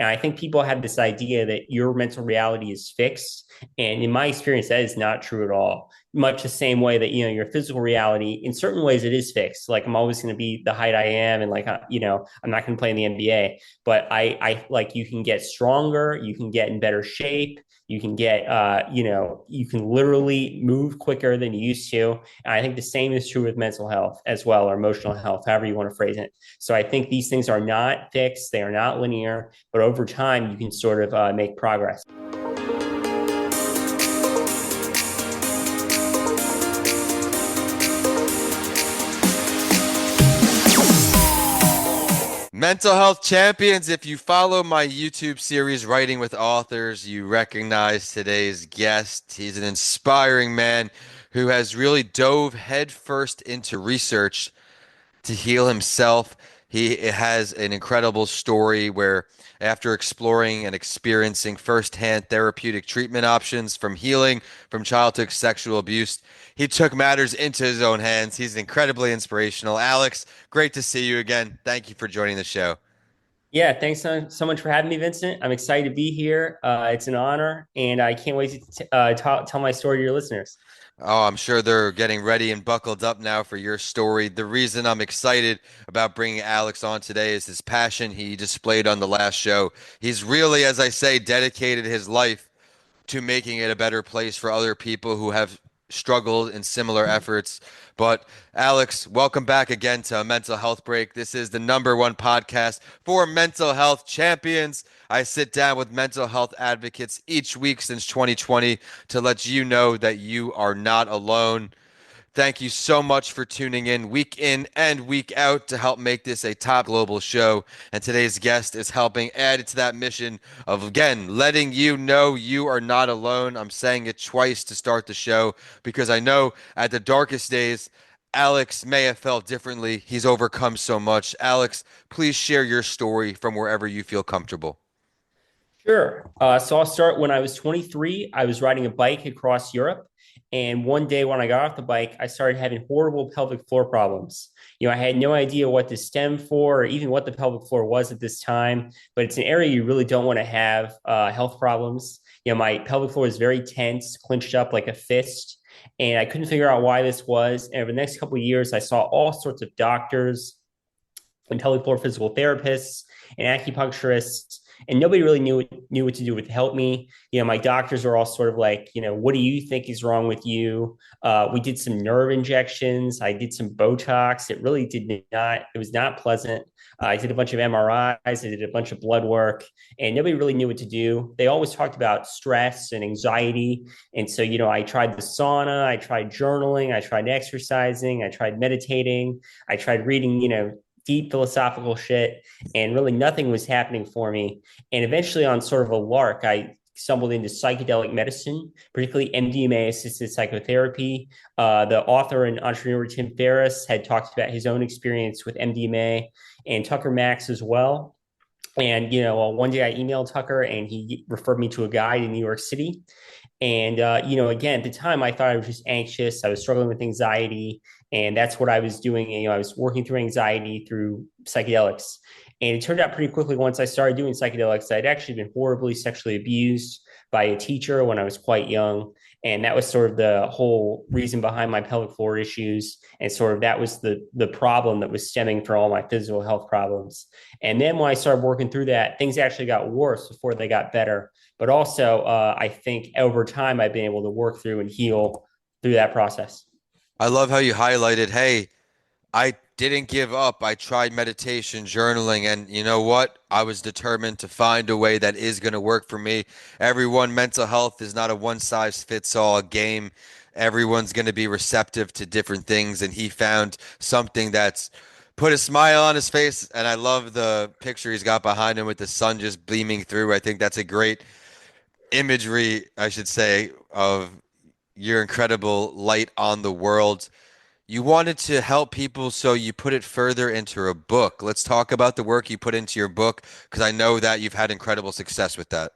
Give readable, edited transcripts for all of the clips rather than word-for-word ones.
And I think people have this idea that your mental reality is fixed. And in my experience, that is not true at all. Much the same way that, your physical reality, in certain ways, it is fixed. Like I'm always going to be the height I am. And like, I'm not going to play in the NBA, but I like you can get stronger, you can get in better shape. You can get, you can literally move quicker than you used to. And I think the same is true with mental health as well, or emotional health, however you want to phrase it. So I think these things are not fixed, they are not linear, but over time you can sort of make progress. Mental health champions, if you follow my YouTube series, Writing with Authors, you recognize today's guest. He's an inspiring man who has really dove headfirst into research to heal himself. He has an incredible story where, after exploring and experiencing firsthand therapeutic treatment options from healing from childhood sexual abuse, he took matters into his own hands. He's incredibly inspirational. Alex, great to see you again. Thank you for joining the show. Yeah, thanks so much for having me, Vincent. I'm excited to be here. It's an honor, and I can't wait to tell my story to your listeners. Oh, I'm sure they're getting ready and buckled up now for your story. The reason I'm excited about bringing Alex on today is his passion he displayed on the last show. He's really, as I say, dedicated his life to making it a better place for other people who have struggled in similar efforts. But Alex, welcome back again to a Mental Health Break. This is the number one podcast for mental health champions. I sit down with mental health advocates each week since 2020 to let you know that you are not alone. Thank you so much for tuning in and week out to help make this a top global show. And today's guest is helping add to that mission of, again, letting you know you are not alone. I'm saying it twice to start the show because I know at the darkest days, Alex may have felt differently. He's overcome so much. Alex, please share your story from wherever you feel comfortable. Sure. So I'll start when I was 23. I was riding a bike across Europe. And one day when I got off the bike, I started having horrible pelvic floor problems. I had no idea what to stem for or even what the pelvic floor was at this time, but it's an area you really don't want to have health problems. My pelvic floor is very tense, clenched up like a fist. And I couldn't figure out why this was. And over the next couple of years, I saw all sorts of doctors and pelvic floor physical therapists and acupuncturists, and nobody really knew what to do with to help me. My doctors are all sort of like, what do you think is wrong with you? We did some nerve injections. I did some Botox. It really did not. It was not pleasant. I did a bunch of MRIs. I did a bunch of blood work, and nobody really knew what to do. They always talked about stress and anxiety, and so I tried the sauna. I tried journaling. I tried exercising. I tried meditating. I tried reading, deep philosophical shit, and really nothing was happening for me. And eventually, on sort of a lark, I stumbled into psychedelic medicine, particularly MDMA assisted psychotherapy. The author and entrepreneur Tim Ferriss had talked about his own experience with MDMA, and Tucker Max as well. And one day I emailed Tucker, and he referred me to a guide in New York City. And again, at the time, I thought I was just anxious. I was struggling with anxiety, and that's what I was doing. I was working through anxiety through psychedelics. And it turned out pretty quickly once I started doing psychedelics, I'd actually been horribly sexually abused by a teacher when I was quite young. And that was sort of the whole reason behind my pelvic floor issues. And sort of that was the problem that was stemming from all my physical health problems. And then when I started working through that, things actually got worse before they got better. But also, I think over time, I've been able to work through and heal through that process. I love how you highlighted, hey, I didn't give up. I tried meditation, journaling, and you know what? I was determined to find a way that is going to work for me. Everyone, mental health is not a one size fits all game. Everyone's going to be receptive to different things, and he found something that's put a smile on his face. And I love the picture he's got behind him with the sun just beaming through. I think that's a great imagery, I should say, of your incredible light on the world. You wanted to help people, so you put it further into a book. Let's talk about the work you put into your book, because I know that you've had incredible success with that.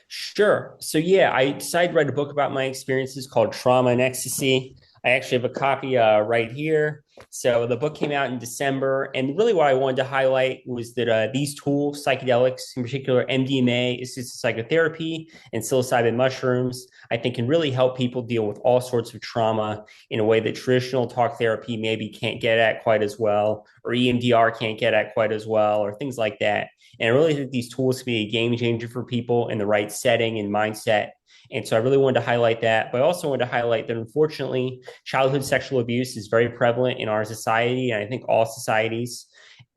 Sure. So yeah, I decided to write a book about my experiences called Trauma and Ecstasy. I actually have a copy right here. So the book came out in December, and really what I wanted to highlight was that these tools, psychedelics, in particular MDMA, assisted psychotherapy, and psilocybin mushrooms, I think can really help people deal with all sorts of trauma in a way that traditional talk therapy maybe can't get at quite as well, or EMDR can't get at quite as well, or things like that. And I really think these tools can be a game changer for people in the right setting and mindset. And so I really wanted to highlight that. But I also wanted to highlight that unfortunately, childhood sexual abuse is very prevalent in our society, and I think all societies.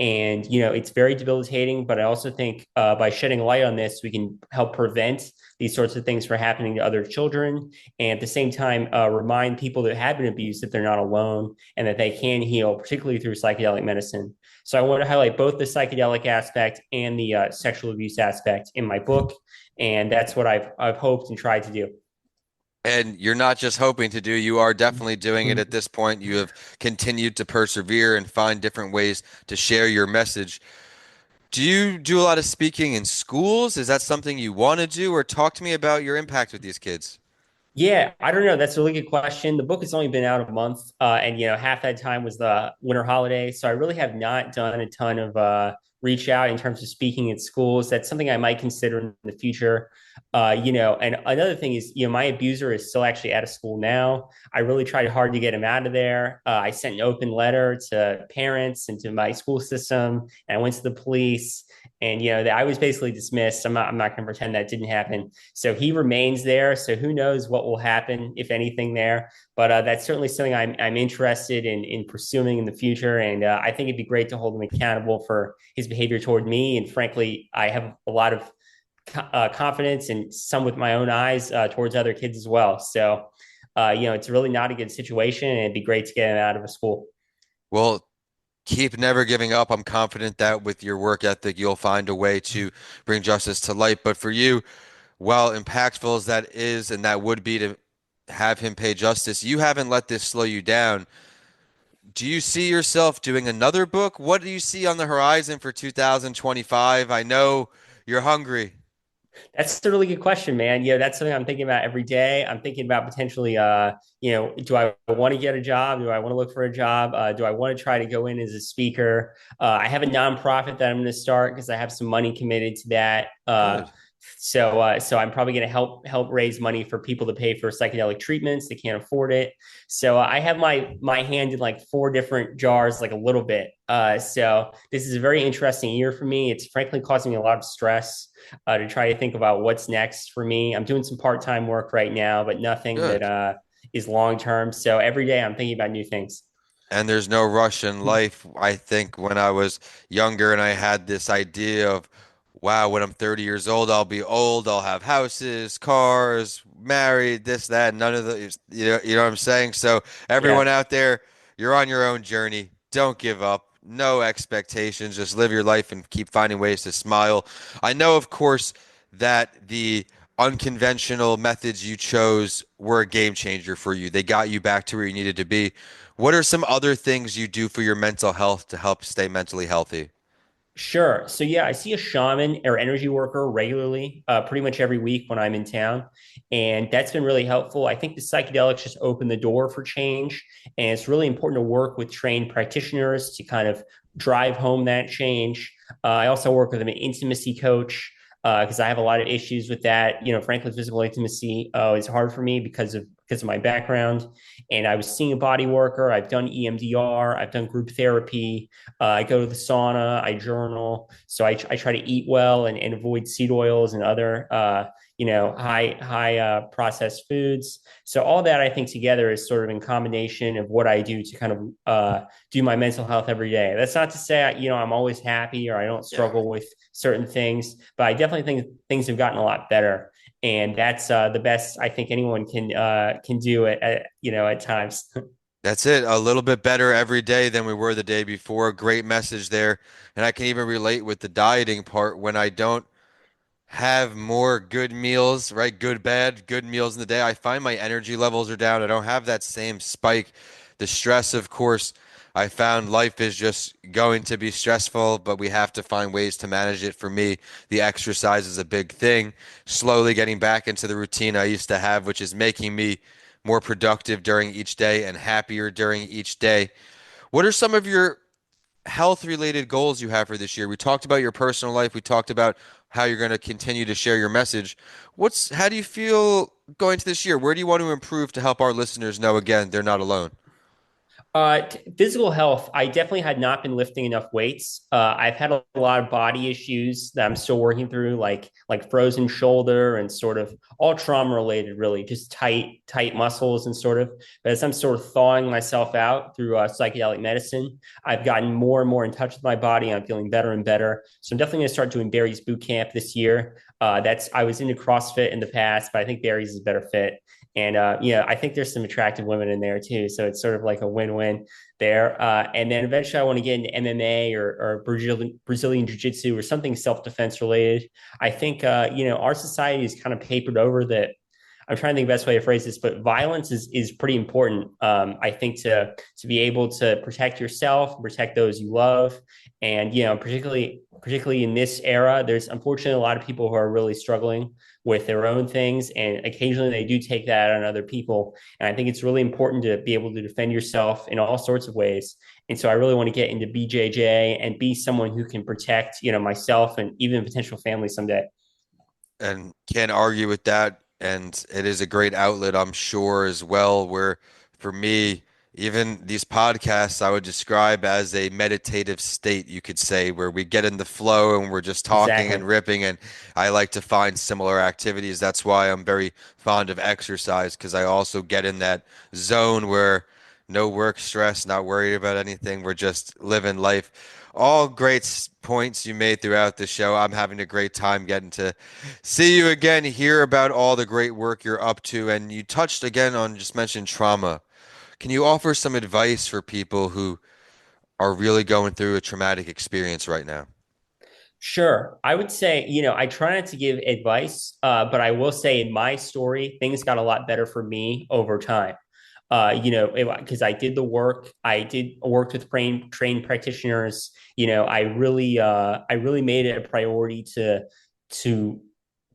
And, it's very debilitating. But I also think by shedding light on this, we can help prevent these sorts of things from happening to other children. And at the same time, remind people that have been abused that they're not alone and that they can heal, particularly through psychedelic medicine. So I want to highlight both the psychedelic aspect and the sexual abuse aspect in my book, and that's what I've hoped and tried to do. And you're not just hoping to do, you are definitely doing it at this point. You have continued to persevere and find different ways to share your message. Do you do a lot of speaking in schools? Is that something you want to do? Or talk to me about your impact with these kids. Yeah, I don't know. That's a really good question. The book has only been out a month, and half that time was the winter holiday, so I really have not done a ton of reach out in terms of speaking at schools. That's something I might consider in the future. And another thing is, my abuser is still actually out of school now. I really tried hard to get him out of there. I sent an open letter to parents and to my school system, and I went to the police. And I was basically dismissed. I'm not going to pretend that didn't happen. So he remains there. So who knows what will happen, if anything, there. But that's certainly something I'm interested in pursuing in the future. And I think it'd be great to hold him accountable for his behavior toward me. And frankly, I have a lot of confidence and some with my own eyes towards other kids as well. So, it's really not a good situation. And it'd be great to get him out of a school. Well, keep never giving up. I'm confident that with your work ethic, you'll find a way to bring justice to light. But for you, while impactful as that is, and that would be to have him pay justice, you haven't let this slow you down. Do you see yourself doing another book? What do you see on the horizon for 2025? I know you're hungry. That's a really good question, man. That's something I'm thinking about every day. I'm thinking about potentially, do I want to get a job? Do I want to look for a job? Do I want to try to go in as a speaker? I have a nonprofit that I'm going to start because I have some money committed to that. Good. So I'm probably going to help raise money for people to pay for psychedelic treatments. They can't afford it. So I have my hand in like four different jars, like a little bit. So this is a very interesting year for me. It's frankly causing me a lot of stress to try to think about what's next for me. I'm doing some part-time work right now, but nothing that Good. is long-term. So every day I'm thinking about new things. And there's no rush in life. I think when I was younger and I had this idea of, wow, when I'm 30 years old, I'll be old, I'll have houses, cars, married, this, that, none of the, you know what I'm saying? So Yeah. everyone out there, you're on your own journey. Don't give up. No expectations. Just live your life and keep finding ways to smile. I know, of course, that the unconventional methods you chose were a game changer for you. They got you back to where you needed to be. What are some other things you do for your mental health to help stay mentally healthy? Sure. So yeah, I see a shaman or energy worker regularly, pretty much every week when I'm in town, and that's been really helpful. I think the psychedelics just open the door for change, and it's really important to work with trained practitioners to kind of drive home that change. I also work with an intimacy coach because I have a lot of issues with that. Frankly, physical intimacy is hard for me because of my background. And I was seeing a body worker. I've done EMDR. I've done group therapy. I go to the sauna, I journal. So I try to eat well and avoid seed oils and other, high processed foods. So all that I think together is sort of in combination of what I do to kind of do my mental health every day. That's not to say, I'm always happy or I don't Yeah. struggle with certain things, but I definitely think things have gotten a lot better. And that's the best I think anyone can do at times. That's it. A little bit better every day than we were the day before. Great message there. And I can even relate with the dieting part when I don't have more good meals, right? Good, bad, good meals in the day. I find my energy levels are down. I don't have that same spike. The stress, of course, I found life is just going to be stressful, but we have to find ways to manage it. For me, the exercise is a big thing. Slowly getting back into the routine I used to have, which is making me more productive during each day and happier during each day. What are some of your health related goals you have for this year? We talked about your personal life. We talked about how you're going to continue to share your message. How do you feel going to this year? Where do you want to improve to help our listeners know again they're not alone? Physical health, I definitely had not been lifting enough weights. I've had a lot of body issues that I'm still working through, like frozen shoulder and sort of all trauma related, really, just tight muscles and sort of. But as I'm sort of thawing myself out through psychedelic medicine, I've gotten more and more in touch with my body. I'm feeling better and better. So I'm definitely going to start doing Barry's boot camp this year. That's I was into CrossFit in the past, but I think Barry's is a better fit. And I think there's some attractive women in there too. So it's sort of like a win-win there. And then eventually I want to get into MMA or Brazilian Jiu-Jitsu or something self-defense related. I think, our society is kind of papered over that. I'm trying to think the best way to phrase this, but violence is pretty important. I think to be able to protect yourself, protect those you love, and particularly in this era, there's unfortunately a lot of people who are really struggling with their own things, and occasionally they do take that on other people. And I think it's really important to be able to defend yourself in all sorts of ways. And so I really want to get into BJJ and be someone who can protect, myself and even potential family someday. And can't argue with that. And it is a great outlet, I'm sure, as well. Where for me, even these podcasts, I would describe as a meditative state, you could say, where we get in the flow and we're just talking and Exactly. ripping. And I like to find similar activities. That's why I'm very fond of exercise, because I also get in that zone where no work stress, not worried about anything. We're just living life. All great points you made throughout the show. I'm having a great time getting to see you again, hear about all the great work you're up to, and you touched again on just mentioned trauma. Can you offer some advice for people who are really going through a traumatic experience right now? Sure. I would say, I try not to give advice, but I will say in my story, things got a lot better for me over time. Because I did the work, worked with trained practitioners. I really made it a priority to to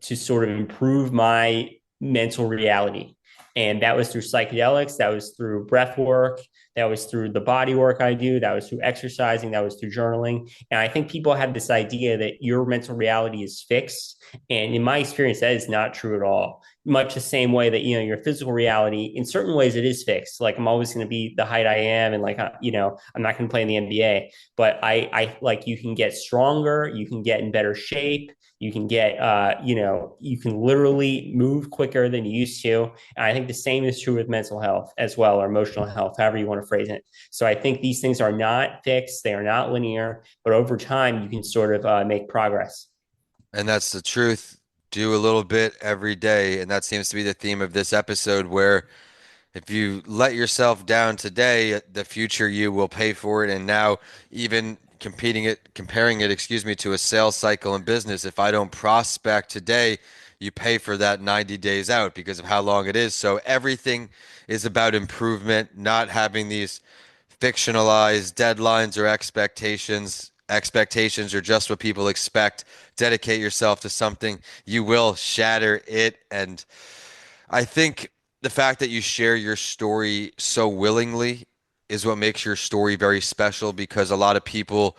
sort of improve my mental reality. And that was through psychedelics, that was through breath work, that was through the body work I do, that was through exercising, that was through journaling. And I think people have this idea that your mental reality is fixed. And in my experience, that is not true at all. Much the same way that, your physical reality, in certain ways, it is fixed. Like I'm always going to be the height I am. And like, I'm not going to play in the NBA, but I like you can get stronger, you can get in better shape, you can get, you can literally move quicker than you used to. And I think the same is true with mental health as well, or emotional health, however you want to phrase it. So I think these things are not fixed, they are not linear, but over time you can sort of make progress. And that's the truth. Do a little bit every day. And that seems to be the theme of this episode, where if you let yourself down today, the future you will pay for it. And now, even comparing it, excuse me, to a sales cycle in business, if I don't prospect today, you pay for that 90 days out because of how long it is. So everything is about improvement, not having these fictionalized deadlines or expectations. Expectations are just what people expect. Dedicate yourself to something, you will shatter it. And I think the fact that you share your story so willingly is what makes your story very special, because a lot of people,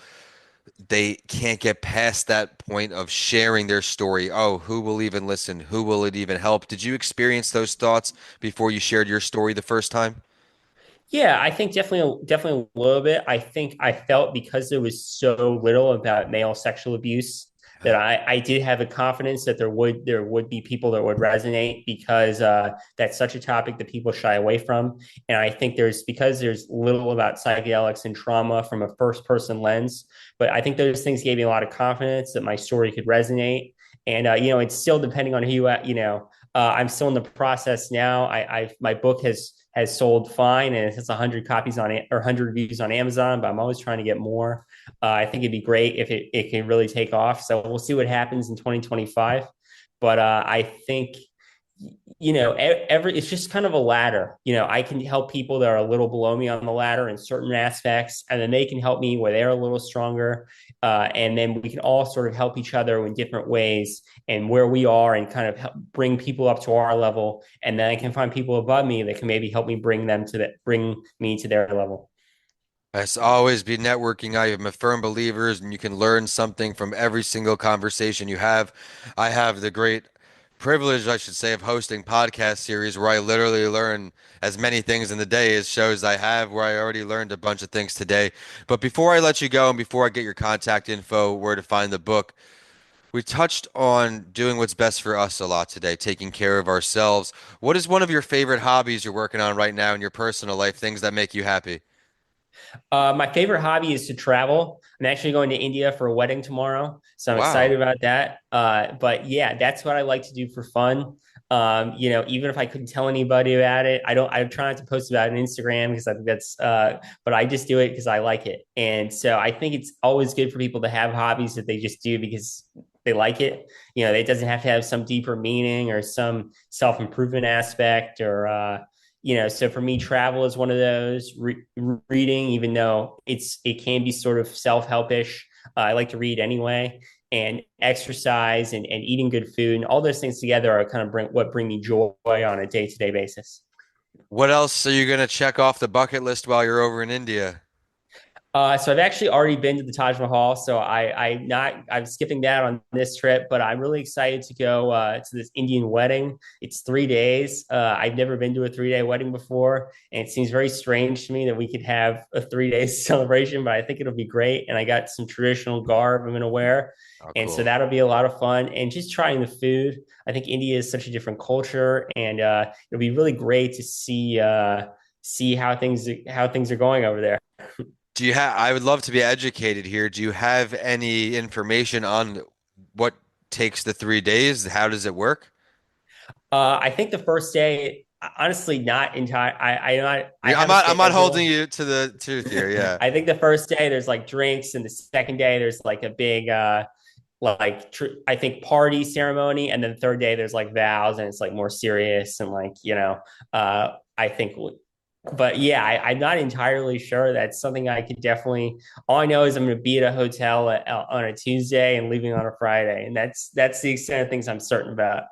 they can't get past that point of sharing their story. Oh, who will even listen? Who will it even help? Did you experience those thoughts before you shared your story the first time? Yeah, I think definitely a little bit. I think I felt because there was so little about male sexual abuse that I did have a confidence that there would be people that would resonate because that's such a topic that people shy away from. And I think there's little about psychedelics and trauma from a first person lens, but I think those things gave me a lot of confidence that my story could resonate. And it's still depending on who I'm still in the process now. My book has sold fine and it has 100 copies on it or 100 reviews on Amazon, but I'm always trying to get more. I think it'd be great if it can really take off. So we'll see what happens in 2025. But I think it's just kind of a ladder. I can help people that are a little below me on the ladder in certain aspects, and then they can help me where they're a little stronger. And then we can all sort of help each other in different ways and where we are and kind of help bring people up to our level. And then I can find people above me that can maybe help me bring me to their level. It's always be networking. I am a firm believer, and you can learn something from every single conversation you have. I have the great privilege, I should say, of hosting podcast series where I literally learn as many things in the day as shows I have, where I already learned a bunch of things today. But before I let you go and before I get your contact info, where to find the book, we touched on doing what's best for us a lot today, taking care of ourselves. What is one of your favorite hobbies you're working on right now in your personal life, things that make you happy? My favorite hobby is to travel. I'm actually going to India for a wedding tomorrow, so I'm Wow. excited about that. But yeah, that's what I like to do for fun. Even if I couldn't tell anybody about it, I don't. I try not to post about it on Instagram because I think that's. But I just do it because I like it, and so I think it's always good for people to have hobbies that they just do because they like it. It doesn't have to have some deeper meaning or some self improvement aspect or. So for me, travel is one of those. Reading, even though it can be sort of self-helpish, I like to read anyway. And exercise and eating good food and all those things together are kind of bring me joy on a day-to-day basis. What else are you going to check off the bucket list while you're over in India? So I've actually already been to the Taj Mahal, so I'm skipping that on this trip, but I'm really excited to go to this Indian wedding. It's 3 days. I've never been to a 3 day wedding before, and it seems very strange to me that we could have a 3 day celebration, but I think it'll be great. And I got some traditional garb I'm going to wear, Oh, and so cool. that'll be a lot of fun. And just trying the food. I think India is such a different culture, and it'll be really great to see how things are going over there. Do you have, I would love to be educated here. Do you have any information on what takes the 3 days? How does it work? I think the first day, honestly, not entire. I I'm have a not holding schedule. you to the truth here. Yeah. I think the first day there's like drinks, and the second day there's like a big I think party ceremony, and then the third day there's like vows, and it's like more serious and I think. But yeah, I'm not entirely sure. That's something I could definitely. All I know is I'm going to be at a hotel on a Tuesday and leaving on a Friday, and that's the extent of things I'm certain about.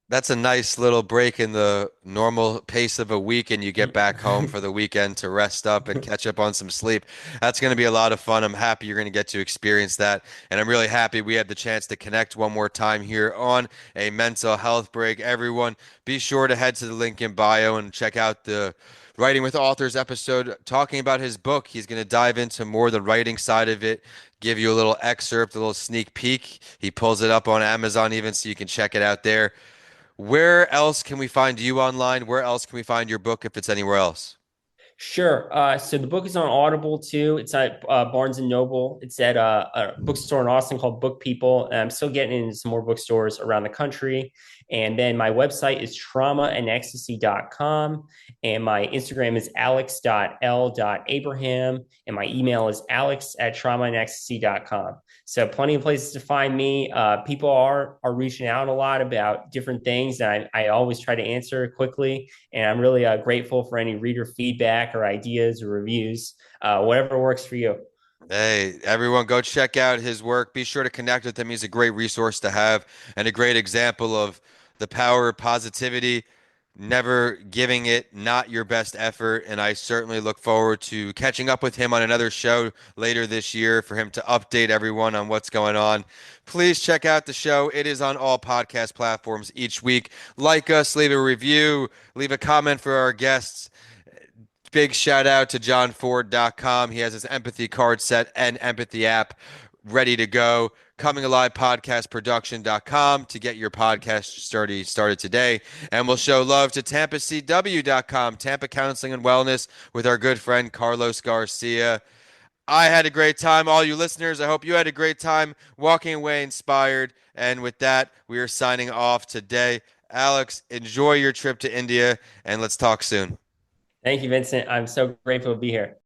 That's a nice little break in the normal pace of a week, and you get back home for the weekend to rest up and catch up on some sleep. That's going to be a lot of fun. I'm happy you're going to get to experience that. And I'm really happy we had the chance to connect one more time here on a mental health break. Everyone, be sure to head to the link in bio and check out the Writing with Authors episode talking about his book. He's going to dive into more the writing side of it, give you a little excerpt, a little sneak peek. He pulls it up on Amazon even so you can check it out there. Where else can we find you online? Where else can we find your book if it's anywhere else? Sure. So the book is on Audible too. It's at Barnes and Noble. It's at a bookstore in Austin called Book People. And I'm still getting into some more bookstores around the country. And then my website is traumaandecstasy.com. And my Instagram is alex.l.abraham. And my email is alex@traumaandecstasy.com. So plenty of places to find me. People are reaching out a lot about different things, and I always try to answer quickly. And I'm really grateful for any reader feedback or ideas or reviews, whatever works for you. Hey, everyone, go check out his work. Be sure to connect with him. He's a great resource to have and a great example of the power of positivity, never giving it not your best effort. And I certainly look forward to catching up with him on another show later this year for him to update everyone on what's going on. Please check out the show. It is on all podcast platforms each week. Like us, leave a review, leave a comment for our guests. Big shout out to johnford.com. He has his empathy card set and empathy app ready to go. Coming Alive Podcast Production.com to get your podcast started today. And we'll show love to TampaCW.com, Tampa Counseling and Wellness, with our good friend Carlos Garcia. I had a great time. All you listeners, I hope you had a great time walking away inspired. And with that, we are signing off today. Alex, enjoy your trip to India, and let's talk soon. Thank you, Vincent. I'm so grateful to be here.